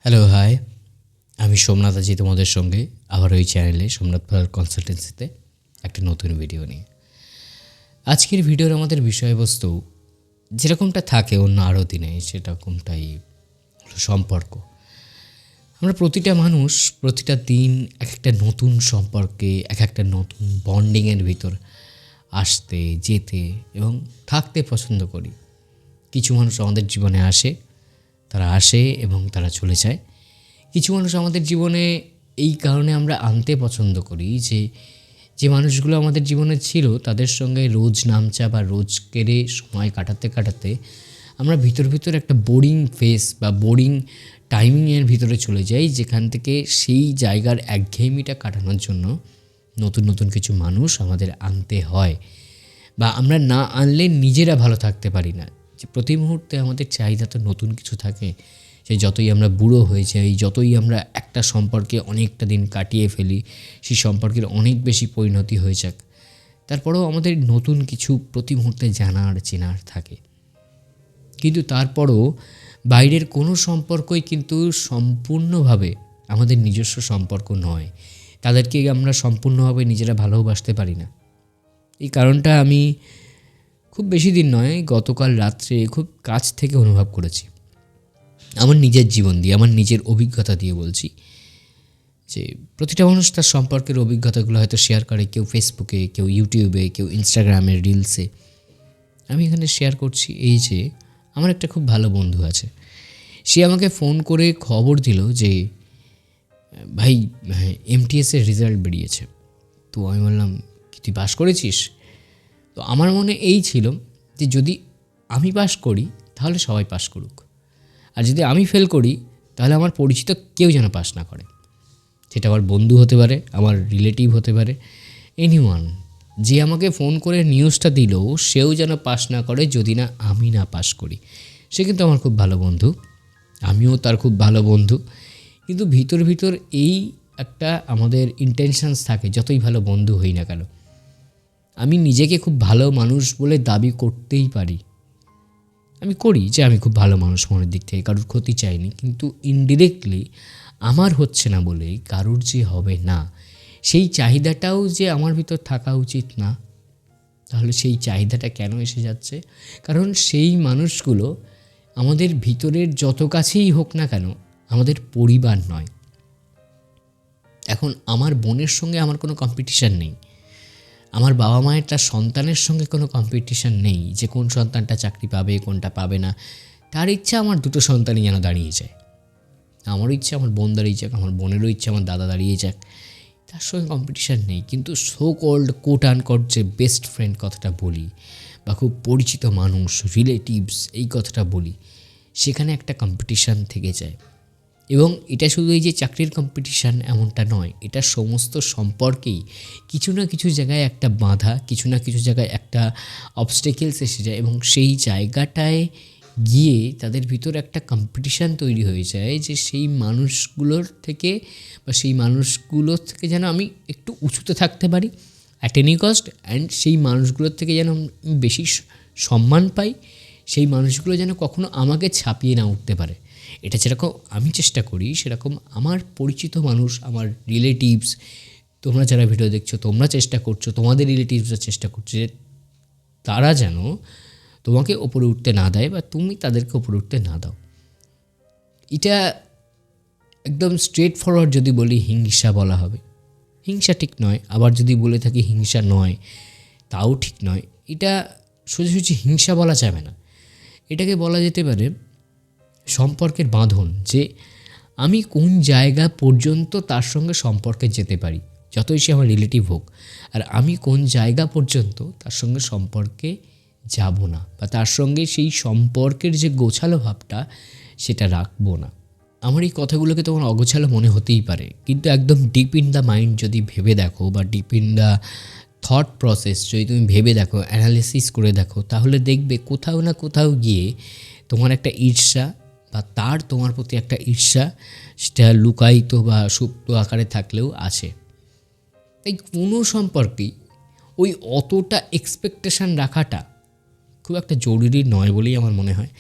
Hello hi, আমি সোমনাথ আছি তোমাদের সঙ্গে আবার ওই চ্যানেলে সোমনাথ পাল কনসালটেন্সিতে একটা নতুন ভিডিও নিয়ে। আজকের ভিডিওর আমাদের বিষয়বস্তু যেরকমটা থাকে অন্য আরও দিনে সেরকমটাই হলো সম্পর্ক। আমরা প্রতিটা মানুষ প্রতিটা দিন এক একটা নতুন সম্পর্কে এক একটা নতুন বন্ডিংয়ের ভিতর আসতে যেতে এবং থাকতে পছন্দ করি। কিছু মানুষ আমাদের জীবনে আসে, তারা আসে এবং তারা চলে যায়। কিছু মানুষ আমাদের জীবনে এই কারণে আমরা আনতে পছন্দ করি যে মানুষগুলো আমাদের জীবনে ছিল তাদের সঙ্গে রোজ নামচা বা রোজ কেড়ে সময় কাটাতে কাটাতে আমরা ভিতর একটা বোরিং ফেস বা বোরিং টাইমিংয়ের ভিতরে চলে যাই, যেখান থেকে সেই জায়গার একঘেয়েমিটা কাটানোর জন্য নতুন নতুন কিছু মানুষ আমাদের আনতে হয়, বা আমরা না আনলে নিজেরা ভালো থাকতে পারি না। যে প্রতি মুহূর্তে আমাদের চাহিদা তো নতুন কিছু থাকে। সে যতই আমরা বুড়ো হয়ে যাই, যতই আমরা একটা সম্পর্কে অনেকটা দিন কাটিয়ে ফেলি, সেই সম্পর্কের অনেক বেশি পরিণতি হয়ে যাক, তারপরেও আমাদের নতুন কিছু প্রতি মুহূর্তে জানার চেনার থাকে। কিন্তু তারপরও বাইরের কোনো সম্পর্কই কিন্তু সম্পূর্ণভাবে আমাদের নিজস্ব সম্পর্ক নয়। তাদেরকে আমরা সম্পূর্ণভাবে নিজেরা ভালোবাসতে পারি না। এই কারণটা আমি খুব বেশি দিন নয়, গতকাল রাত্রে খুব কাছ থেকে অনুভব করেছি। আমার নিজের জীবন দিয়ে, আমার নিজের অভিজ্ঞতা দিয়ে বলছি যে প্রতিটা মানুষ তার সম্পর্কের অভিজ্ঞতাগুলো হয়তো শেয়ার করে, কেউ ফেসবুকে, কেউ ইউটিউবে, কেউ ইনস্টাগ্রামে রিলসে। আমি এখানে শেয়ার করছি এই যে আমার একটা খুব ভালো বন্ধু আছে। সে আমাকে ফোন করে খবর দিল যে ভাই, এমটিএসের রেজাল্ট বেরিয়েছে। তো আমি বললাম, কি তুই পাস করেছিস? তো আমার মনে এই ছিল যে যদি আমি পাস করি তাহলে সবাই পাস করুক, আর যদি আমি ফেল করি তাহলে আমার পরিচিত কেউ যেন পাস না করে। সেটা আমার বন্ধু হতে পারে, আমার রিলেটিভ হতে পারে, এনিওয়ান। যে আমাকে ফোন করে নিউজটা দিল সেও যেন পাস না করে যদি না আমি না পাস করি। সে কিন্তু আমার খুব ভালো বন্ধু, আমিও তার খুব ভালো বন্ধু। কিন্তু ভিতর এই একটা আমাদের ইন্টেনশনস থাকে, যতই ভালো বন্ধু হই না কেন। আমি নিজেকে খুব ভালো মানুষ বলে দাবি করতেই পারি, আমি করি যে আমি খুব ভালো মানুষ মনের দিক থেকে, কারোর ক্ষতি চাইনি। কিন্তু ইনডিরেক্টলি আমার হচ্ছে না বলেই কারোর যে হবে না, সেই চাহিদাটাও যে আমার ভিতর থাকা উচিত না। তাহলে সেই চাহিদাটা কেন এসে যাচ্ছে? কারণ সেই মানুষগুলো আমাদের ভিতরের যত কাছেই হোক না কেন আমাদের পরিবার নয়। এখন আমার বোনের সঙ্গে আমার কোনো কম্পিটিশান নেই, আমার বাবা মায়ের তার সন্তানের সঙ্গে কোনো কম্পিটিশান নেই যে কোন সন্তানটা চাকরি পাবে কোনটা পাবে না। তার ইচ্ছা আমার দুটো সন্তানই যেন দাঁড়িয়ে যায়। আমারও ইচ্ছা আমার বোন দাঁড়িয়ে যাক, আমার বোনেরও ইচ্ছা আমার দাদা দাঁড়িয়ে যাক। তার সঙ্গে কম্পিটিশান নেই। কিন্তু সো কল্ড কোট আনকোট যে বেস্ট ফ্রেন্ড কথাটা বলি, বা খুব পরিচিত মানুষ, রিলেটিভস এই কথাটা বলি, সেখানে একটা কম্পিটিশান থেকে যায়। এবং এটা শুধু এই যে চাকরির কম্পিটিশান এমনটা নয়, এটা সমস্ত সম্পর্কেই কিছু না কিছু জায়গায় একটা বাধা, কিছু না কিছু জায়গায় একটা অবস্টেকেলস এসে যায়, এবং সেই জায়গাটায় গিয়ে তাদের ভিতর একটা কম্পিটিশান তৈরি হয়ে যায় যে সেই মানুষগুলোর থেকে বা সেই মানুষগুলোর থেকে যেন আমি একটু উঁচুতে থাকতে পারি অ্যাট এনি কস্ট, অ্যান্ড সেই মানুষগুলোর থেকে যেন আমি বেশি সম্মান পাই, সেই মানুষগুলো যেন কখনো আমাকে ছাপিয়ে না উঠতে পারে। এটা যেরকম আমি চেষ্টা করি, সেরকম আমার পরিচিত মানুষ, আমার রিলেটিভস, তোমরা যারা ভিডিও দেখছো তোমরা চেষ্টা করছো, তোমাদের রিলেটিভসরা চেষ্টা করছে যে তারা যেন তোমাকে ওপরে উঠতে না দেয় বা তুমি তাদেরকে ওপরে উঠতে না দাও। এটা একদম স্ট্রেট ফরওয়ার্ড যদি বলি হিংসা বলা হবে। হিংসা ঠিক নয়, আবার যদি বলে থাকি হিংসা নয় তাও ঠিক নয়। এটা সোজাসুজি হিংসা বলা যাবে না, এটাকে বলা যেতে পারে সম্পর্কের বাঁধন। যে আমি কোন জায়গা পর্যন্ত তার সঙ্গে সম্পর্কে যেতে পারি, যতই সে আমার রিলেটিভ হোক, আর আমি কোন জায়গা পর্যন্ত তার সঙ্গে সম্পর্কে যাব না, বা তার সঙ্গে সেই সম্পর্কের যে গোছালো ভাবটা সেটা রাখবো না। আমার এই কথাগুলোকে তোমার অগোছালো মনে হতেই পারে, কিন্তু একদম ডিপ ইন দ্য মাইন্ড যদি ভেবে দেখো, বা deep in the thought process যদি তুমি ভেবে দেখো, অ্যানালিসিস করে দেখো, তাহলে দেখবে কোথাও না কোথাও গিয়ে তোমার একটা ঈর্ষা বা তার তোমার প্রতি একটা ঈর্ষা, সেটা লুকায়িত বা সুপ্ত আকারে থাকলেও আছে। তাই কোনো সম্পর্কেই ওই অতটা এক্সপেকটেশান রাখাটা খুব একটা জরুরি নয় বলেই আমার মনে হয়।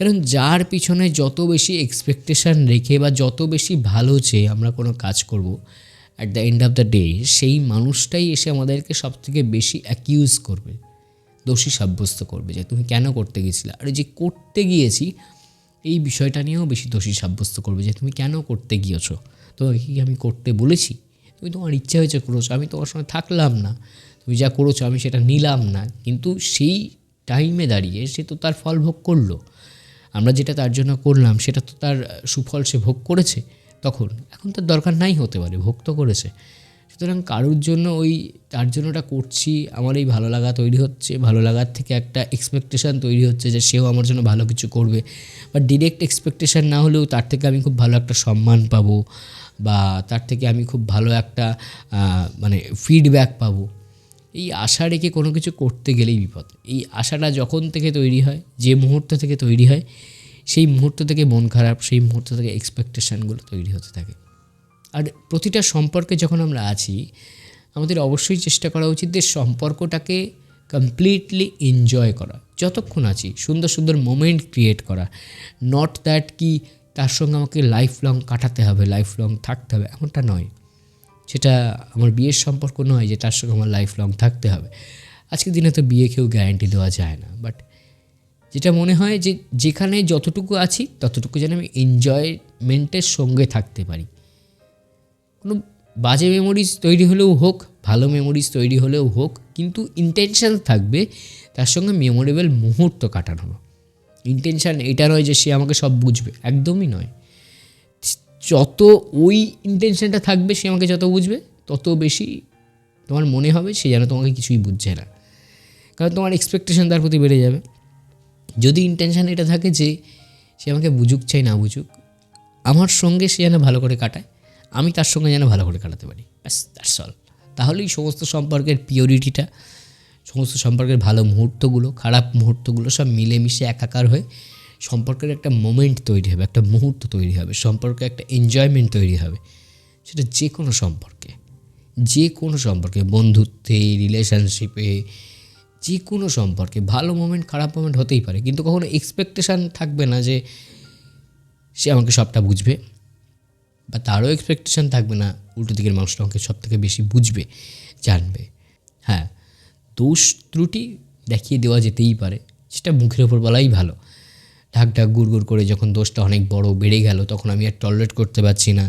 কারণ যার পিছনে যত বেশি এক্সপেকটেশান রেখে বা যত বেশি ভালো চেয়ে আমরা কোনো কাজ করব, at the end of the day সেই মানুষটাই এসে আমাদেরকে সবথেকে বেশি অ্যাকিউজ করবে, দোষী সাব্যস্ত করবে যে তুমি কেন করতে গিয়েছিলে। আর যে করতে গিয়েছি এই বিষয়টা নিয়েও বেশি দোষী সাব্যস্ত করবে যে তুমি কেন করতে গিয়েছো, তোমাকে কি আমি করতে বলেছি, তুমি তোমার ইচ্ছা হয়েছে করেছো, আমি তোমার সঙ্গে থাকলাম না, তুমি যা করেছো আমি সেটা নিলাম না। কিন্তু সেই টাইমে দাঁড়িয়ে সে তো তার ফল ভোগ করলো, আমরা যেটা তার জন্য করলাম সেটা তো তার সুফল সে ভোগ করেছে। তখন এখন তার দরকার নাই হতে পারে, ভোগ তো করেছে। সুতরাং কারোর জন্য ওই তার জন্য ওটা করছি, আমার এই ভালো লাগা তৈরি হচ্ছে, ভালো লাগার থেকে একটা এক্সপেকটেশান তৈরি হচ্ছে যে সেও আমার জন্য ভালো কিছু করবে, বা ডিরেক্ট এক্সপেকটেশান না হলেও তার থেকে আমি খুব ভালো একটা সম্মান পাবো, বা তার থেকে আমি খুব ভালো একটা মানে ফিডব্যাক পাবো। এই আশা রেখে কোনো কিছু করতে গেলেই বিপদ। এই আশাটা যখন থেকে তৈরি হয়, যে মুহূর্ত থেকে তৈরি হয়, সেই মুহূর্ত থেকে মন খারাপ, সেই মুহূর্ত থেকে এক্সপেকটেশানগুলো তৈরি হতে থাকে। আর প্রতিটা সম্পর্কে যখন আমরা আছি, আমাদের অবশ্যই চেষ্টা করা উচিত যে সম্পর্কটাকে কমপ্লিটলি এনজয় করা, যতক্ষণ আছি সুন্দর সুন্দর মোমেন্ট ক্রিয়েট করা। নট দ্যাট কি তার সঙ্গে আমাকে লাইফ লং কাটাতে হবে, লাইফ লং থাকতে হবে, এমনটা নয়। সেটা আমার বিয়ের সম্পর্ক নয় যে তার সঙ্গে আমার লাইফ লং থাকতে হবে। আজকের দিনে তো বিয়ে কেউ গ্যারান্টি দেওয়া যায় না, বাট যেটা মনে হয় যে যেখানে যতটুকু আছি ততটুকু যেন আমি এনজয়মেন্টের সঙ্গে থাকতে পারি। কোনো বাজে মেমোরিজ তৈরি হলেও হোক, ভালো মেমোরিজ তৈরি হলেও হোক, কিন্তু ইন্টেনশান থাকবে তার সঙ্গে মেমোরেবল মুহূর্ত কাটানো। ইন্টেনশান এটা নয় যে সে আমাকে সব বুঝবে, একদমই নয়। যত ওই ইন্টেনশানটা থাকবে, সে আমাকে যত বুঝবে তত বেশি তোমার মনে হবে সে যেন তোমাকে কিছুই বুঝছে না, কারণ তোমার এক্সপেকটেশান তার প্রতি বেড়ে যাবে। যদি ইন্টেনশান এটা থাকে যে সে আমাকে বুঝুক চাই না বুঝুক, আমার সঙ্গে সে যেন ভালো করে কাটায়, আমি তার সঙ্গে যেন ভালো করে কাটাতে পারি, ব্যাস দ্যাটস অল। তাহলেই সমস্ত সম্পর্কের পিওরিটিটা, সমস্ত সম্পর্কের ভালো মুহূর্তগুলো, খারাপ মুহূর্তগুলো সব মিলেমিশে একাকার হয়ে সম্পর্কের একটা মোমেন্ট তৈরি হবে, একটা মুহূর্ত তৈরি হবে, সম্পর্কে একটা এনজয়মেন্ট তৈরি হবে। সেটা যে কোনো সম্পর্কে, যে কোনো সম্পর্কে, বন্ধুত্বে, রিলেশনশিপে, যে কোনো সম্পর্কে ভালো মোমেন্ট খারাপ মোমেন্ট হতেই পারে, কিন্তু কখনো এক্সপেকটেশান থাকবে না যে সে আমাকে সবটা বুঝবে, বা তারও এক্সপেকটেশান থাকবে না উল্টো দিকের মানুষটা আমাকে সব থেকে বেশি বুঝবে, জানবে। হ্যাঁ, দোষ ত্রুটি দেখিয়ে দেওয়া যেতেই পারে, সেটা মুখের ওপর বলাই ভালো। ঢাক ঢাক গুড় করে যখন দোষটা অনেক বড় বেড়ে গেল, তখন আমি আর টলারেট করতে পারছি না,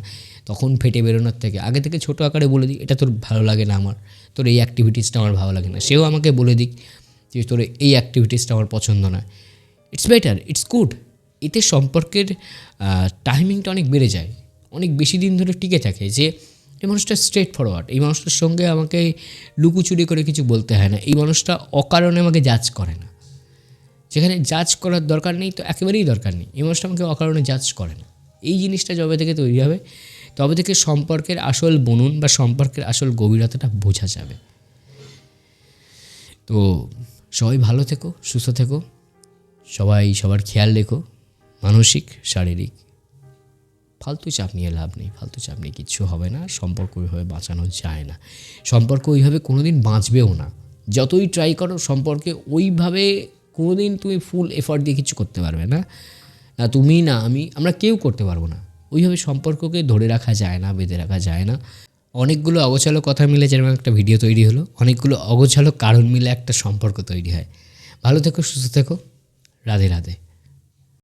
তখন ফেটে বেরোনোর থেকে আগে থেকে ছোটো আকারে বলে দিই, এটা তোর ভালো লাগে না আমার, তোর এই অ্যাক্টিভিটিসটা আমার ভালো লাগে না। সেও আমাকে বলে দিক যে তোর এই অ্যাক্টিভিটিসটা আমার পছন্দ না। It's better, it's good. এতে সম্পর্কের টাইমিংটা অনেক বেড়ে যায়, অনেক বেশি দিন ধরে টিকে থাকে যে এই মানুষটা স্ট্রেট ফরওয়ার্ড, এই মানুষটার সঙ্গে আমাকে লুকোচুরি করে কিছু বলতে হয় না, এই মানুষটা অকারণে আমাকে জাজ করে না। যেখানে জাজ করার দরকার নেই তো একেবারেই দরকার নেই, এই মানুষটা আমাকে অকারণে জাজ করে না। এই জিনিসটা যবে থেকে তৈরি হবে তবে থেকে সম্পর্কের আসল বুনন বা সম্পর্কের আসল গভীরতাটা বোঝা যাবে। তো সবাই ভালো থেকো, সুস্থ থেকো, সবাই সবার খেয়াল রেখো, মানসিক শারীরিক। ফালতু চাপ নিয়ে লাভ নেই, ফালতু চাপ নিয়ে কিচ্ছু হবে না। সম্পর্ক ওইভাবে বাঁচানো যায় না, সম্পর্ক ওইভাবে কোনো দিন বাঁচবেও না। যতই ট্রাই করো সম্পর্কে ওইভাবে কোনো দিন তুমি ফুল এফর্ট দিয়ে কিছু করতে পারবে না, না তুমি না আমি, আমরা কেউ করতে পারবো না। ওইভাবে সম্পর্ককে ধরে রাখা যায় না, বেঁধে রাখা যায় না। অনেকগুলো অগোছালো কথা মিলে যেরকম একটা ভিডিও তৈরি হলো, অনেকগুলো অগোছালো কারণ মিলে একটা সম্পর্ক তৈরি হয়। ভালো থেকো, সুস্থ থেকো, রাধে রাধে।